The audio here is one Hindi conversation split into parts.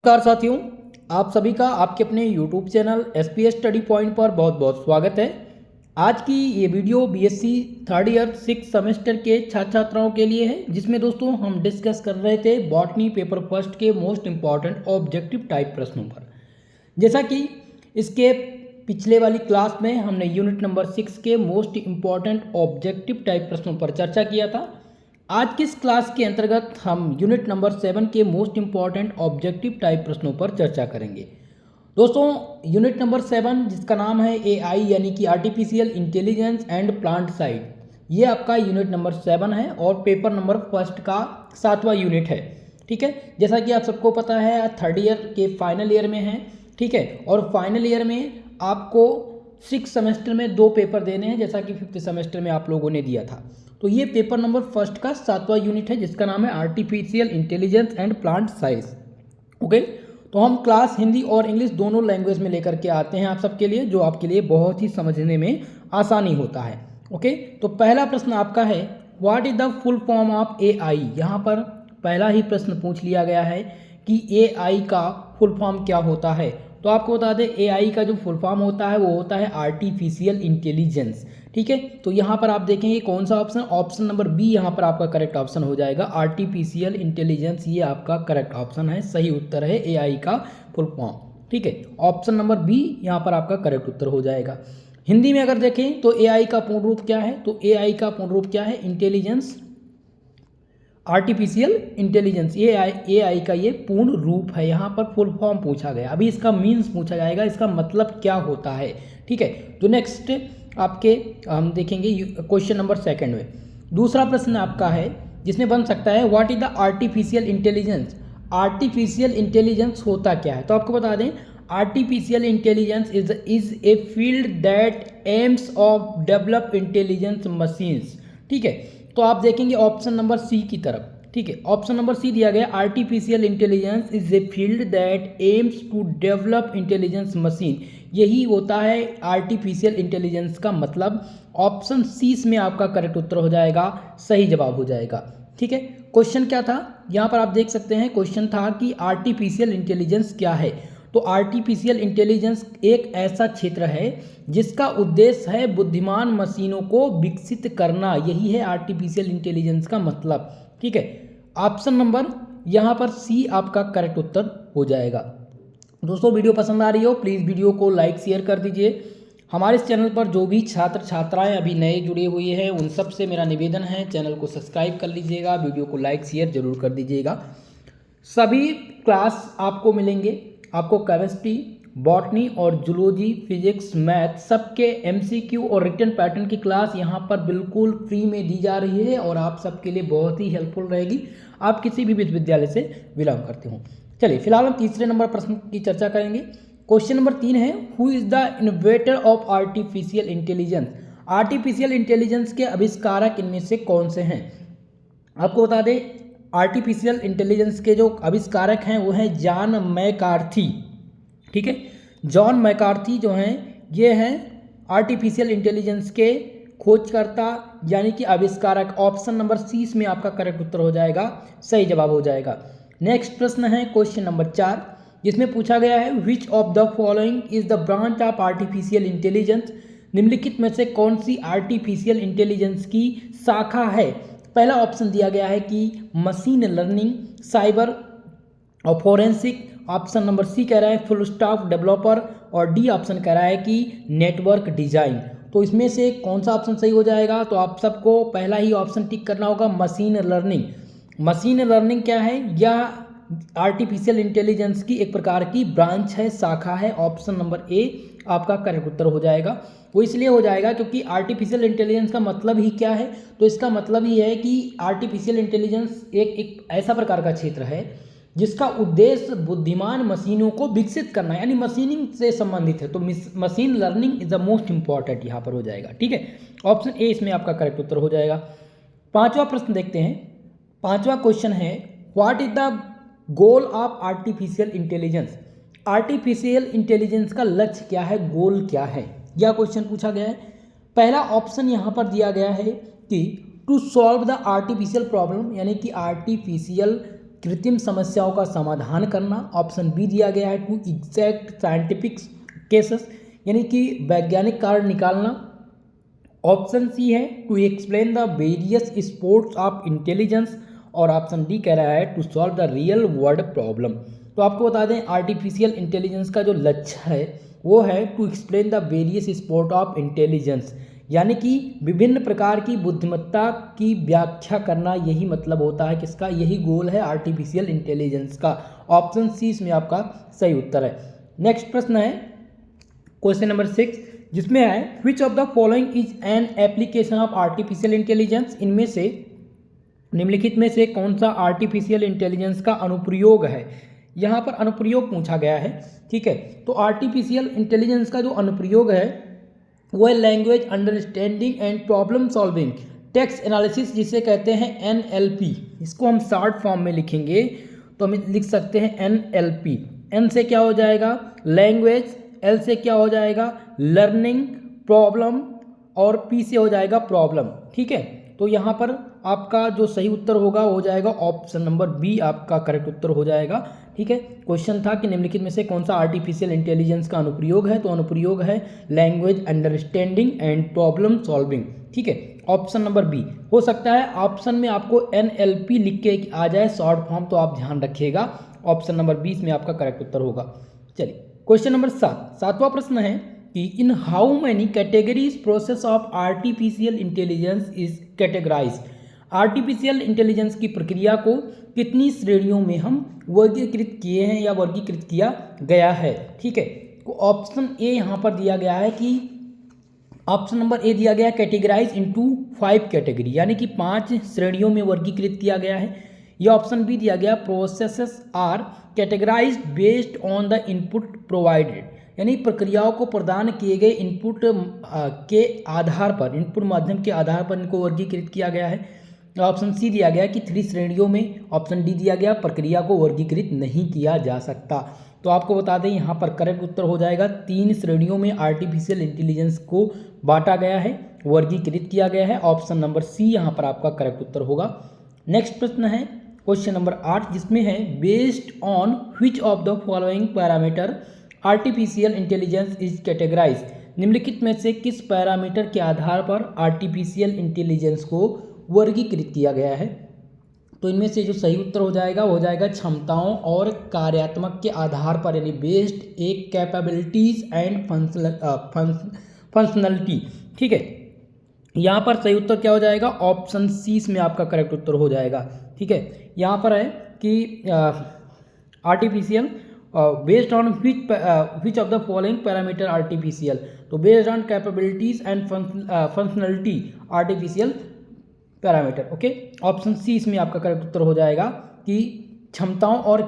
नमस्कार साथियों, आप सभी का आपके अपने YouTube channel SPS study point पर बहुत बहुत स्वागत है। आज की ये video BSc third year 6 semester के छात्र छात्राओं के लिए है, जिसमें दोस्तों हम डिस्कस कर रहे थे बॉटनी पेपर फर्स्ट के मोस्ट इंपॉर्टेंट ऑब्जेक्टिव टाइप प्रश्नों पर। जैसा कि इसके पिछले वाली क्लास में हमने यूनिट नंबर 6 के मोस्ट इंपॉर्टेंट ऑब्जेक्टिव टाइप प्रश्नों पर चर्चा किया था। आज की इस क्लास के अंतर्गत हम यूनिट नंबर 7 के मोस्ट इंपॉर्टेंट ऑब्जेक्टिव टाइप प्रश्नों पर चर्चा करेंगे। दोस्तों, यूनिट नंबर 7 जिसका नाम है AI यानी कि artificial intelligence and plant side, ये आपका यूनिट नंबर 7 है और पेपर नंबर फर्स्ट का 7वां यूनिट है। ठीक है, जैसा कि आप सबको पता है थर्ड ईयर के फाइनल ईयर में है। ठीक है, और फाइनल ईयर में आपको 6 सेमेस्टर में 2 पेपर देने हैं, जैसा कि 5th सेमेस्टर में आप लोगों ने दिया था। तो ये पेपर नंबर फर्स्ट का 7वां यूनिट है जिसका नाम है artificial intelligence and plant size. Okay, तो हम क्लास हिंदी और इंग्लिश दोनों लैंग्वेज में लेकर के आते हैं आप सबके लिए, जो आपके लिए बहुत ही समझने में आसानी होता है। ओके, तो पहला प्रश्न आपका है, what is the full form of AI। यहाँ पर पहला ही प्रश्न पूछ लिया गया है कि AI का फुल फॉर्म क्या होता है। तो आपको बता दें AI का जो फुल फॉर्म होता है वो होता है आर्टिफिशियल इंटेलिजेंस। ठीक है, तो यहाँ पर आप देखेंगे कौन सा ऑप्शन, ऑप्शन नंबर बी यहाँ पर आपका करेक्ट ऑप्शन हो जाएगा। आर्टिफिशियल इंटेलिजेंस ये आपका करेक्ट ऑप्शन है, सही उत्तर है AI का फुल फॉर्म। ठीक है, ऑप्शन नंबर बी यहाँ पर आपका करेक्ट उत्तर हो जाएगा। हिंदी में अगर देखें तो AI का पूर्ण रूप क्या है, तो AI का पूर्ण रूप क्या है, इंटेलिजेंस, आर्टिफिशियल इंटेलिजेंस, ये AI का ये पूर्ण रूप है। यहाँ पर फुल फॉर्म पूछा गया, अभी इसका मीन्स पूछा जाएगा, इसका मतलब क्या होता है। ठीक है, तो नेक्स्ट आपके हम देखेंगे क्वेश्चन नंबर 2 में। दूसरा प्रश्न आपका है जिसमें बन सकता है what is the artificial intelligence. Artificial intelligence होता क्या है, तो आपको बता दें artificial intelligence is a field that AIIMS of develop intelligence machines. ठीक है, तो आप देखेंगे ऑप्शन नंबर सी की तरफ। ठीक है, ऑप्शन नंबर सी दिया गया, artificial intelligence is a field that aims to develop intelligence machine. यही होता है आर्टिफिशियल इंटेलिजेंस का मतलब। ऑप्शन सी में आपका करेक्ट उत्तर हो जाएगा, सही जवाब हो जाएगा। ठीक है, क्वेश्चन क्या था यहाँ पर आप देख सकते हैं, क्वेश्चन था कि आर्टिफिशियल इंटेलिजेंस क्या है। तो आर्टिफिशियल इंटेलिजेंस एक ऐसा क्षेत्र है जिसका उद्देश्य है बुद्धिमान मशीनों को विकसित करना, यही है आर्टिफिशियल इंटेलिजेंस का मतलब। ठीक है, ऑप्शन नंबर यहाँ पर सी आपका करेक्ट उत्तर हो जाएगा। दोस्तों, वीडियो पसंद आ रही हो प्लीज़ वीडियो को लाइक शेयर कर दीजिए। हमारे इस चैनल पर जो भी छात्र छात्राएं अभी नए जुड़े हुए हैं उन सब से मेरा निवेदन है चैनल को सब्सक्राइब कर लीजिएगा, वीडियो को लाइक शेयर जरूर कर दीजिएगा। सभी क्लास आपको मिलेंगे, आपको केमिस्ट्री, बॉटनी और जूलॉजी, फिजिक्स, मैथ सबके MCQ और रिटन पैटर्न की क्लास यहाँ पर बिल्कुल फ्री में दी जा रही है और आप सबके लिए बहुत ही हेल्पफुल रहेगी, आप किसी भी विश्वविद्यालय से बिलोंग करते हो। चलिए फिलहाल हम तीसरे नंबर प्रश्न की चर्चा करेंगे। क्वेश्चन नंबर 3 है, who is the inventor of artificial intelligence. Artificial intelligence के आविष्कारक इनमें से कौन से हैं। आपको बता दें आर्टिफिशियल इंटेलिजेंस के जो आविष्कारक हैं वो हैं जॉन मैकार्थी। ठीक है, जॉन मैकार्थी जो हैं ये हैं आर्टिफिशियल इंटेलिजेंस के खोजकर्ता यानी कि आविष्कारक। ऑप्शन नंबर सी में आपका करेक्ट उत्तर हो जाएगा, सही जवाब हो जाएगा। नेक्स्ट प्रश्न है क्वेश्चन नंबर 4 जिसमें पूछा गया है विच of the following is the branch of artificial intelligence. निम्नलिखित में से कौन सी आर्टिफिशियल इंटेलिजेंस की शाखा है। पहला ऑप्शन दिया गया है कि मशीन लर्निंग, साइबर और फोरेंसिक। ऑप्शन नंबर सी कह रहा है फुल स्टैक डेवलपर और डी ऑप्शन कह रहा है कि नेटवर्क डिजाइन। तो इसमें से कौन सा ऑप्शन सही हो जाएगा, तो आप सबको पहला ही ऑप्शन टिक करना होगा, मशीन लर्निंग। मशीन लर्निंग क्या है, यह आर्टिफिशियल इंटेलिजेंस की एक प्रकार की ब्रांच है, शाखा है। ऑप्शन नंबर ए आपका करेक्ट उत्तर हो जाएगा। वो इसलिए हो जाएगा क्योंकि आर्टिफिशियल इंटेलिजेंस का मतलब ही क्या है, तो इसका मतलब ही है कि आर्टिफिशियल इंटेलिजेंस एक ऐसा प्रकार का क्षेत्र है जिसका उद्देश्य बुद्धिमान मशीनों को विकसित करना है, यानी मशीनिंग से संबंधित है। तो machine learning is the most important यहाँ पर हो जाएगा। ठीक है, ऑप्शन ए इसमें आपका करेक्ट उत्तर हो जाएगा। 5वां प्रश्न देखते हैं। 5वां क्वेश्चन है what is the goal of artificial intelligence. Artificial intelligence का लक्ष्य क्या है, गोल क्या है, यह क्वेश्चन पूछा गया है। पहला ऑप्शन यहाँ पर दिया गया है कि to solve the artificial problem, यानी कि आर्टिफिशियल कृत्रिम समस्याओं का समाधान करना। ऑप्शन बी दिया गया है टू एग्जैक्ट साइंटिफिक केसेस, यानी कि वैज्ञानिक कारण निकालना। ऑप्शन सी है to explain the various sports of intelligence, और ऑप्शन डी कह रहा है to solve the real world problem. तो आपको बता दें आर्टिफिशियल इंटेलिजेंस का जो लक्ष्य है वो है to explain the various sport of intelligence, यानी कि विभिन्न प्रकार की बुद्धिमत्ता की व्याख्या करना, यही मतलब होता है किसका, यही गोल है आर्टिफिशियल इंटेलिजेंस का। ऑप्शन सी इसमें आपका सही उत्तर है। नेक्स्ट प्रश्न है क्वेश्चन नंबर 6, जिसमें है विच of the following is an application of artificial intelligence. इनमें से निम्नलिखित में से कौन सा आर्टिफिशियल इंटेलिजेंस का अनुप्रयोग है। यहाँ पर अनुप्रयोग पूछा गया है, ठीक है। तो आर्टिफिशियल इंटेलिजेंस का जो अनुप्रयोग है वो है language understanding and problem solving, text analysis जिसे कहते हैं NLP। इसको हम शॉर्ट फॉर्म में लिखेंगे तो हम लिख सकते हैं NLP। N से क्या हो जाएगा लैंग्वेज, L से क्या हो जाएगा लर्निंग, प्रॉब्लम, और P से हो जाएगा प्रॉब्लम, ठीक है। तो यहाँ पर आपका जो सही उत्तर होगा हो जाएगा ऑप्शन नंबर बी, आपका करेक्ट उत्तर हो जाएगा, ठीक है। क्वेश्चन था कि निम्नलिखित में से कौन सा आर्टिफिशियल इंटेलिजेंस का अनुप्रयोग है, तो अनुप्रयोग है language understanding and problem solving, ठीक है। ऑप्शन नंबर बी हो सकता है ऑप्शन में आपको NLP लिख के आ जाए शॉर्ट फॉर्म, तो आप ध्यान रखिएगा ऑप्शन नंबर 20 में आपका करेक्ट उत्तर होगा। चलिए क्वेश्चन नंबर 7, सातवां प्रश्न है कि in how many categories process of artificial intelligence is categorise. Artificial intelligence की प्रक्रिया को कितनी श्रेणियों में हम वर्गीकृत किए हैं या वर्गीकृत किया गया है, ठीक है। तो ऑप्शन ए यहाँ पर दिया गया है कि ऑप्शन नंबर ए दिया गया है कैटेगराइज इनटू 5 कैटेगरी, यानी कि 5 श्रेणियों में वर्गीकृत किया गया है। यह ऑप्शन बी दिया गया processes are categorised based on the input provided, यानी प्रक्रियाओं को प्रदान किए गए इनपुट के आधार पर, इनपुट माध्यम के आधार पर इनको वर्गीकृत किया गया है। ऑप्शन सी दिया गया कि 3 श्रेणियों में। ऑप्शन डी दिया गया प्रक्रिया को वर्गीकृत नहीं किया जा सकता। तो आपको बता दें यहाँ पर करेक्ट उत्तर हो जाएगा 3 श्रेणियों में आर्टिफिशियल इंटेलिजेंस को बांटा गया है, वर्गीकृत किया गया है। ऑप्शन नंबर सी यहाँ पर आपका करेक्ट उत्तर होगा। नेक्स्ट प्रश्न है क्वेश्चन नंबर 8, जिसमें है based on which of the following parameter artificial intelligence is categorise. निम्नलिखित में से किस पैरामीटर के आधार पर आर्टिफिशियल इंटेलिजेंस को वर्गीकृत किया गया है। तो इनमें से जो सही उत्तर हो जाएगा क्षमताओं और कार्यात्मक के आधार पर, यानी बेस्ड एक कैपेबिलिटीज एंड फंक्शनलिटी, ठीक है। यहाँ पर सही उत्तर क्या हो जाएगा ऑप्शन सी में आपका करेक्ट उत्तर हो जाएगा, ठीक है। यहाँ पर है कि artificial based on which of the following parameter artificial, तो based on capabilities and functionality artificial parameter, okay. Option C इसमें आपका करेक्ट उत्तर हो जाएगा कि क्षमताओं और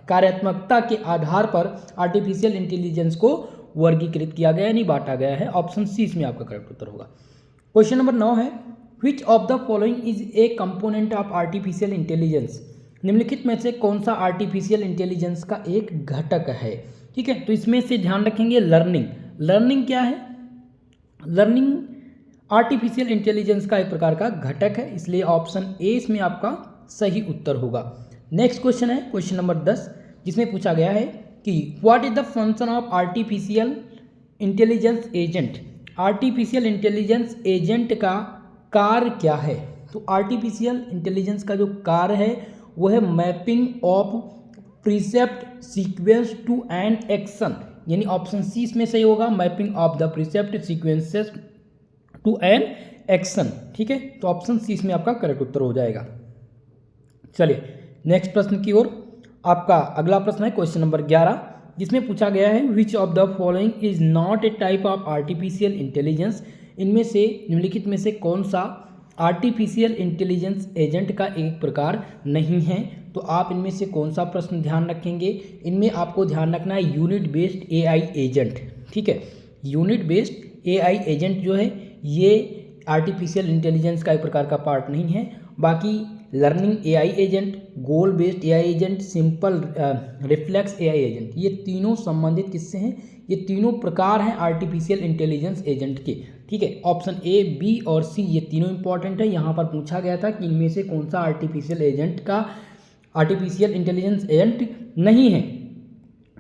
कार्यात्मकता के आधार पर आर्टिफिशियल इंटेलिजेंस को वर्गीकृत किया गया, नहीं बांटा गया है। ऑप्शन सी इसमें आपका करेक्ट उत्तर होगा। क्वेश्चन नंबर 9 है विच of the following is a component of artificial intelligence. निम्नलिखित में से कौन सा आर्टिफिशियल इंटेलिजेंस का एक घटक है, ठीक है। तो इसमें से ध्यान रखेंगे लर्निंग क्या है, लर्निंग आर्टिफिशियल इंटेलिजेंस का एक प्रकार का घटक है, इसलिए ऑप्शन ए इसमें आपका सही उत्तर होगा। नेक्स्ट क्वेश्चन है क्वेश्चन नंबर 10, जिसमें पूछा गया है कि what is the function of artificial intelligence agent. Artificial intelligence agent का कार्य क्या है। तो आर्टिफिशियल इंटेलिजेंस का जो कार्य है वो है mapping of percept sequence to an action, यानी ऑप्शन सी इसमें सही होगा mapping of the percept sequences to an action, ठीक है। तो ऑप्शन सी इसमें आपका करेक्ट उत्तर हो जाएगा। चलिए नेक्स्ट प्रश्न की ओर। आपका अगला प्रश्न है क्वेश्चन नंबर 11, जिसमें पूछा गया है विच of the following is not a type of artificial intelligence. इनमें से निम्नलिखित में से कौन सा आर्टिफिशियल इंटेलिजेंस एजेंट का एक प्रकार नहीं है। तो आप इनमें से कौन सा प्रश्न ध्यान रखेंगे, इनमें आपको ध्यान रखना है यूनिट बेस्ड AI एजेंट, ठीक है। यूनिट बेस्ड AI एजेंट जो है ये आर्टिफिशियल इंटेलिजेंस का एक प्रकार का पार्ट नहीं है। बाकी लर्निंग AI एजेंट, गोल based AI agent, simple reflex AI agent, ये तीनों संबंधित किससे हैं, ये तीनों प्रकार हैं आर्टिफिशियल इंटेलिजेंस एजेंट के। ठीक है। ऑप्शन ए, बी और सी ये तीनों इंपॉर्टेंट है। यहाँ पर पूछा गया था कि इनमें से कौन सा आर्टिफिशियल इंटेलिजेंस एजेंट नहीं है,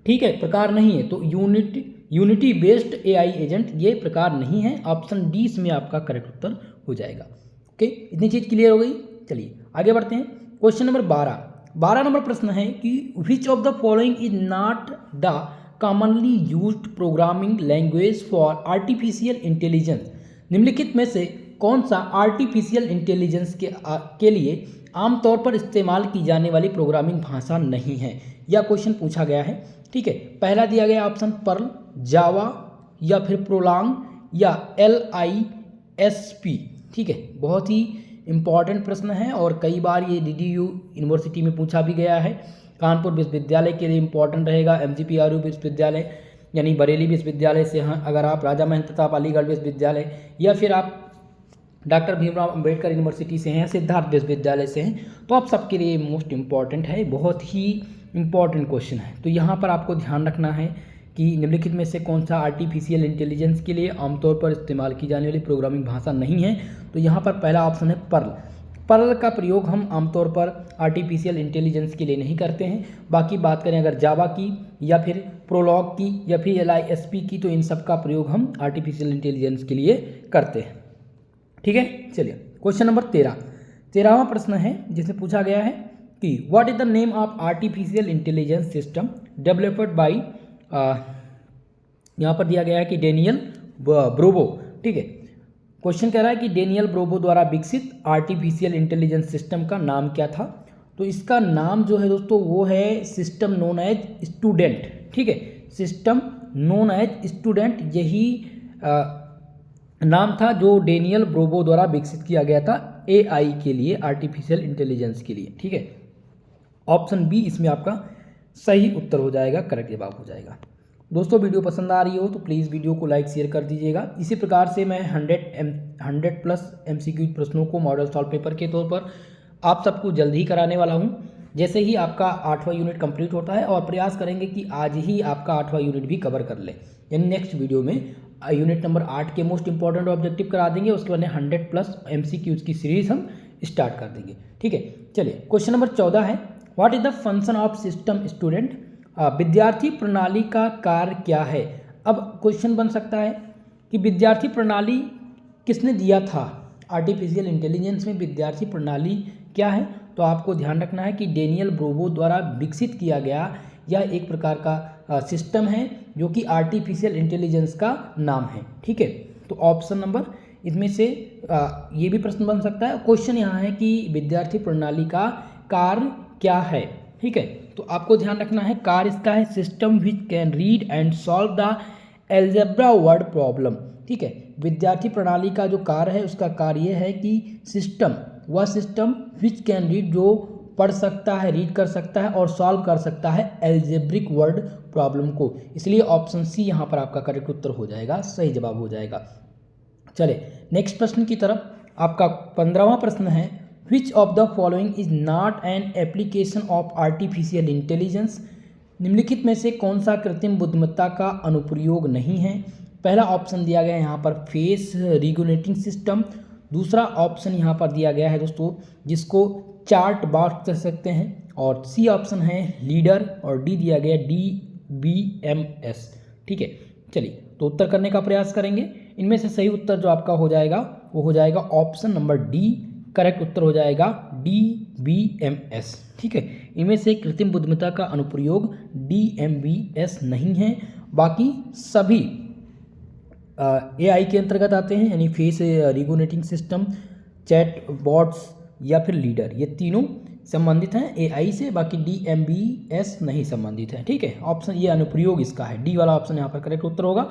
ठीक है, प्रकार नहीं है। तो यूनिटी बेस्ड एआई एजेंट ये प्रकार नहीं है। ऑप्शन डी इसमें आपका करेक्ट उत्तर हो जाएगा। ओके, इतनी चीज़ क्लियर हो गई। चलिए आगे बढ़ते हैं। क्वेश्चन नंबर 12 नंबर प्रश्न है कि विच of the following is not the commonly used programming language for artificial intelligence. निम्नलिखित में से कौन सा आर्टिफिशियल इंटेलिजेंस के लिए आमतौर पर इस्तेमाल की जाने वाली प्रोग्रामिंग भाषा नहीं है, यह क्वेश्चन पूछा गया है। ठीक है, पहला दिया गया ऑप्शन पर्ल, जावा या फिर प्रोलांग या LISP। ठीक है, बहुत ही इंपॉर्टेंट प्रश्न है और कई बार ये DDU यूनिवर्सिटी में पूछा भी गया है। कानपुर विश्वविद्यालय के लिए इंपॉर्टेंट रहेगा, MGPRU विश्वविद्यालय यानी बरेली विश्वविद्यालय से हैं अगर आप, राजा महेंद्र प्रताप अलीगढ़ विश्वविद्यालय, या फिर आप डॉक्टर भीमराव अंबेडकर यूनिवर्सिटी से हैं, सिद्धार्थ विश्वविद्यालय से हैं, तो आप सबके लिए मोस्ट इम्पॉर्टेंट है, बहुत ही इम्पॉर्टेंट क्वेश्चन है। तो यहाँ पर आपको ध्यान रखना है कि निम्नलिखित में से कौन सा आर्टिफिशियल इंटेलिजेंस के लिए आमतौर पर इस्तेमाल की जाने वाली प्रोग्रामिंग भाषा नहीं है। तो यहाँ पर पहला ऑप्शन है पर्ल। पर्ल का प्रयोग हम आमतौर पर आर्टिफिशियल इंटेलिजेंस के लिए नहीं करते हैं। बाकी बात करें अगर जावा की या फिर प्रोलॉग की या फिर LISP की, तो इन सब का प्रयोग हम आर्टिफिशियल इंटेलिजेंस के लिए करते हैं। ठीक है, चलिए क्वेश्चन नंबर 13वां प्रश्न है जिसमें पूछा गया है कि what is the name of artificial intelligence system developed by, यहाँ पर दिया गया है कि डेनियल ब्रोबो। ठीक है, क्वेश्चन कह रहा है कि डेनियल ब्रोबो द्वारा विकसित आर्टिफिशियल इंटेलिजेंस सिस्टम का नाम क्या था। तो इसका नाम जो है दोस्तों वो है सिस्टम नोन एज स्टूडेंट। ठीक है, सिस्टम नोन एज स्टूडेंट, यही नाम था जो डेनियल ब्रोबो द्वारा विकसित किया गया था AI के लिए, आर्टिफिशियल इंटेलिजेंस के लिए। ठीक है, ऑप्शन बी इसमें आपका सही उत्तर हो जाएगा, करेक्ट जवाब हो जाएगा। दोस्तों वीडियो पसंद आ रही हो तो प्लीज़ वीडियो को लाइक शेयर कर दीजिएगा। इसी प्रकार से मैं 100+ MCQ प्रश्नों को मॉडल सॉल्व पेपर के तौर पर आप सबको जल्द ही कराने वाला हूं। जैसे ही आपका 8वां यूनिट कंप्लीट होता है, और प्रयास करेंगे कि आज ही आपका 8वां यूनिट भी कवर कर ले, यानी नेक्स्ट वीडियो में यूनिट नंबर 8 के मोस्ट इंपॉर्टेंट ऑब्जेक्टिव करा देंगे। उसके बाद 100+ MCQs की सीरीज हम स्टार्ट कर देंगे। ठीक है, चलिए क्वेश्चन नंबर 14 है what is the function of system student. विद्यार्थी प्रणाली का कार्य क्या है। अब क्वेश्चन बन सकता है कि विद्यार्थी प्रणाली किसने दिया था, आर्टिफिशियल इंटेलिजेंस में विद्यार्थी प्रणाली क्या है। तो आपको ध्यान रखना है कि डेनियल ब्रोबो द्वारा विकसित किया गया यह एक प्रकार का सिस्टम है जो कि आर्टिफिशियल इंटेलिजेंस का नाम है। ठीक है, तो ऑप्शन नंबर इसमें से ये भी प्रश्न बन सकता है। क्वेश्चन यहाँ है कि विद्यार्थी प्रणाली का कार्य क्या है। ठीक है, तो आपको ध्यान रखना है कार्य इसका है system which can read and solve the algebra word problem. ठीक है, विद्यार्थी प्रणाली का जो कार्य है उसका कार्य यह है कि सिस्टम, वह सिस्टम विच कैन रीड, जो पढ़ सकता है, रीड कर सकता है और सॉल्व कर सकता है एल्जेब्रिक वर्ड प्रॉब्लम को। इसलिए ऑप्शन सी यहाँ पर आपका करेक्ट उत्तर हो जाएगा, सही जवाब हो जाएगा। चले नेक्स्ट प्रश्न की तरफ। आपका 15वां प्रश्न है विच of the following is not an application of artificial intelligence. निम्नलिखित में से कौन सा कृत्रिम बुद्धिमत्ता का अनुप्रयोग नहीं है। पहला ऑप्शन दिया गया है यहाँ पर फेस रिकग्निशन सिस्टम। दूसरा ऑप्शन यहाँ पर दिया गया है दोस्तों जिसको चार्ट बॉक्स कह सकते हैं, और सी ऑप्शन है लीडर, और डी दिया गया DBMS। ठीक है, चलिए तो उत्तर करने का प्रयास करेंगे। इनमें से सही उत्तर जो आपका हो जाएगा वो हो जाएगा ऑप्शन नंबर डी, करेक्ट उत्तर हो जाएगा DBMS। ठीक है, इनमें से कृत्रिम बुद्धिमत्ता का अनुप्रयोग DBMS नहीं है, बाकी सभी AI के अंतर्गत आते हैं, यानी face recognition system, chat bots या फिर लीडर, ये तीनों संबंधित हैं AI से, बाकी DBMS नहीं संबंधित है। ठीक है, ऑप्शन ये अनुप्रयोग इसका है, डी वाला ऑप्शन यहाँ पर करेक्ट उत्तर होगा।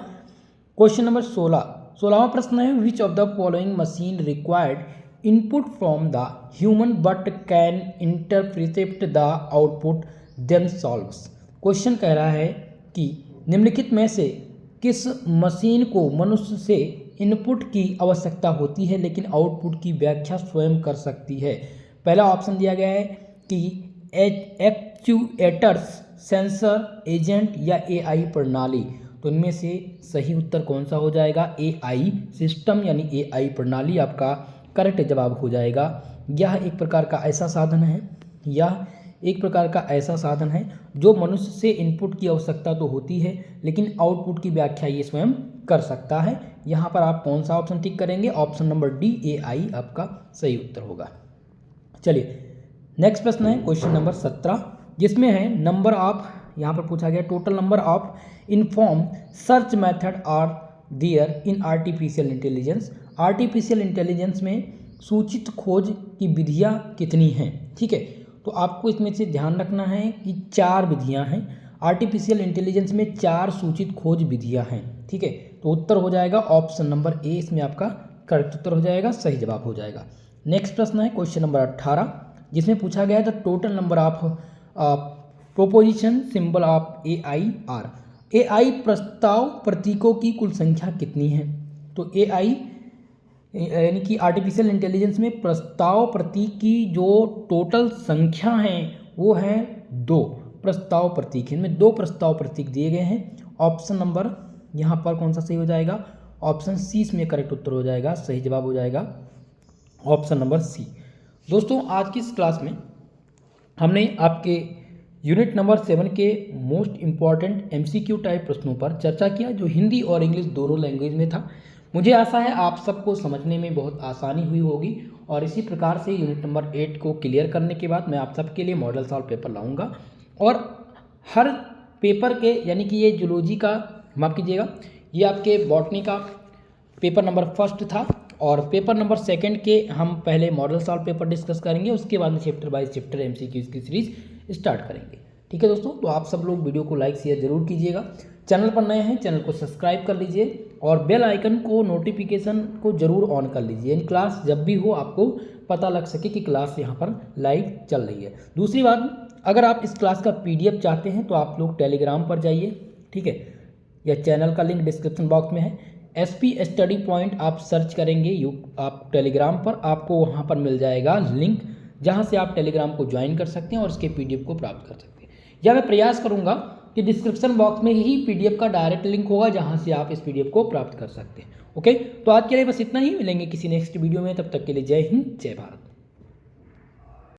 क्वेश्चन नंबर 16वां प्रश्न है विच of the following machine required input from the human but can interpret the output them solves. Question कह रहा है कि निम्नलिखित में से किस मशीन को मनुष्य से इनपुट की आवश्यकता होती है लेकिन आउटपुट की व्याख्या स्वयं कर सकती है। पहला ऑप्शन दिया गया है कि एक्चुएटर्स, सेंसर, एजेंट या AI प्रणाली। तो इनमें से सही उत्तर कौन सा हो जाएगा? AI सिस्टम यानी AI प्रणाली आपका करेक्ट जवाब हो जाएगा। यह एक प्रकार का ऐसा साधन है, यह एक प्रकार का ऐसा साधन है जो मनुष्य से इनपुट की आवश्यकता तो होती है लेकिन आउटपुट की व्याख्या ये स्वयं कर सकता है। यहाँ पर आप कौन सा ऑप्शन टिक करेंगे? ऑप्शन नंबर डी AI आपका सही उत्तर होगा। चलिए नेक्स्ट प्रश्न है क्वेश्चन नंबर 17, जिसमें है नंबर ऑफ, यहाँ पर पूछा गया total number of inform search method are there in artificial intelligence. Artificial intelligence में सूचित खोज की विधियाँ कितनी हैं? ठीक है, तो आपको इसमें से ध्यान रखना है कि 4 विधियाँ हैं। आर्टिफिशियल इंटेलिजेंस में 4 सूचित खोज विधियाँ हैं। ठीक है, तो उत्तर हो जाएगा ऑप्शन नंबर ए, इसमें आपका करेक्ट उत्तर हो जाएगा, सही जवाब हो जाएगा। नेक्स्ट प्रश्न है क्वेश्चन नंबर 18, जिसमें पूछा गया है the total number of proposition symbol of AI are. AI प्रस्ताव प्रतीकों की कुल संख्या कितनी है? तो AI यानी कि आर्टिफिशियल इंटेलिजेंस में प्रस्ताव प्रतीक की जो टोटल संख्या है वो है 2 प्रस्ताव प्रतीक। इनमें 2 प्रस्ताव प्रतीक दिए गए हैं। ऑप्शन नंबर यहाँ पर कौन सा सही हो जाएगा? ऑप्शन सी इसमें करेक्ट उत्तर हो जाएगा, सही जवाब हो जाएगा ऑप्शन नंबर सी। दोस्तों आज की इस क्लास में हमने आपके यूनिट नंबर 7 के मोस्ट इम्पॉर्टेंट MCQ टाइप प्रश्नों पर चर्चा किया जो हिंदी और इंग्लिश दोनों लैंग्वेज में था। मुझे आशा है आप सबको समझने में बहुत आसानी हुई होगी और इसी प्रकार से यूनिट नंबर 8 को क्लियर करने के बाद मैं आप सबके लिए मॉडल सॉल्व पेपर लाऊंगा और हर पेपर के यानी कि ये जूलॉजी का, माफ़ कीजिएगा, ये आपके बॉटनी का पेपर नंबर 1 था और पेपर नंबर 2 के हम पहले मॉडल सॉल्व पेपर डिस्कस करेंगे, उसके बाद में चैप्टर बाय चैप्टर MCQ की सीरीज स्टार्ट करेंगे। ठीक है दोस्तों, तो आप सब लोग वीडियो को लाइक शेयर जरूर कीजिएगा। चैनल पर नए हैं चैनल को सब्सक्राइब कर लीजिए और बेल आइकन को नोटिफिकेशन को जरूर ऑन कर लीजिए। इन क्लास जब भी हो आपको पता लग सके कि क्लास यहाँ पर लाइव चल रही है। दूसरी बात, अगर आप इस क्लास का PDF चाहते हैं तो आप लोग टेलीग्राम पर जाइए। ठीक है, यह चैनल का लिंक डिस्क्रिप्शन बॉक्स में है। SP स्टडी पॉइंट आप सर्च करेंगे आप टेलीग्राम पर, आपको वहाँ पर मिल जाएगा लिंक जहाँ से आप टेलीग्राम को ज्वाइन कर सकते हैं और इसके PDF को प्राप्त कर सकते हैं। या मैं प्रयास करूँगा कि डिस्क्रिप्शन बॉक्स में ही PDF का डायरेक्ट लिंक होगा जहाँ से आप इस PDF को प्राप्त कर सकते हैं। ओके, तो आज के लिए बस इतना ही, मिलेंगे किसी नेक्स्ट वीडियो में, तब तक के लिए जय हिंद जय भारत।